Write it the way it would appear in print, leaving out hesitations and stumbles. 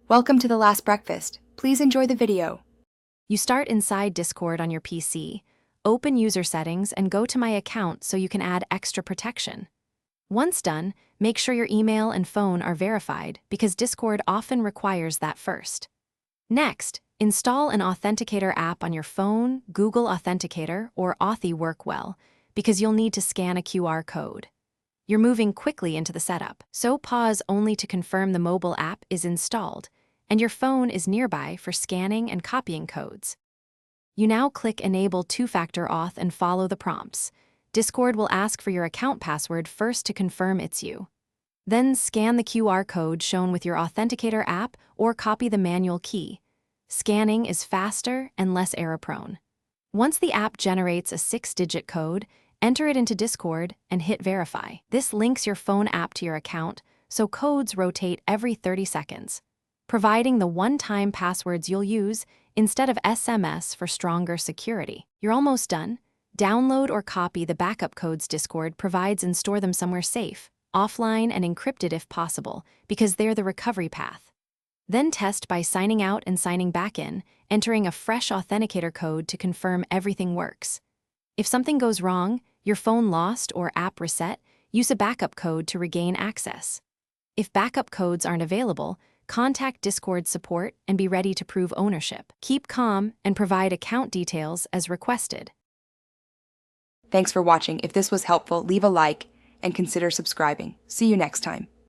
Welcome to the last breakfast. Please enjoy the video. You start inside Discord on your PC, open user settings, and go to My Account so you can add extra protection. Once done, make sure your email and phone are verified because Discord often requires that first. Next, install an Authenticator app on your phone. Google Authenticator or Authy work well because you'll need to scan a QR code. You're moving quickly into the setup, so pause only to confirm the mobile app is installed and your phone is nearby for scanning and copying codes. You now click Enable Two-Factor Auth and follow the prompts. Discord will ask for your account password first to confirm it's you. Then scan the QR code shown with your Authenticator app or copy the manual key. Scanning is faster and less error-prone. Once the app generates a 6-digit code, enter it into Discord and hit Verify. This links your phone app to your account, so codes rotate every 30 seconds, providing the one-time passwords you'll use instead of SMS for stronger security. You're almost done. Download or copy the backup codes Discord provides and store them somewhere safe, offline and encrypted if possible, because they're the recovery path. Then test by signing out and signing back in, entering a fresh authenticator code to confirm everything works. If something goes wrong, your phone lost or app reset, use a backup code to regain access. If backup codes aren't available, contact Discord support and be ready to prove ownership. Keep calm and provide account details as requested. Thanks for watching. If this was helpful, leave a like and consider subscribing. See you next time.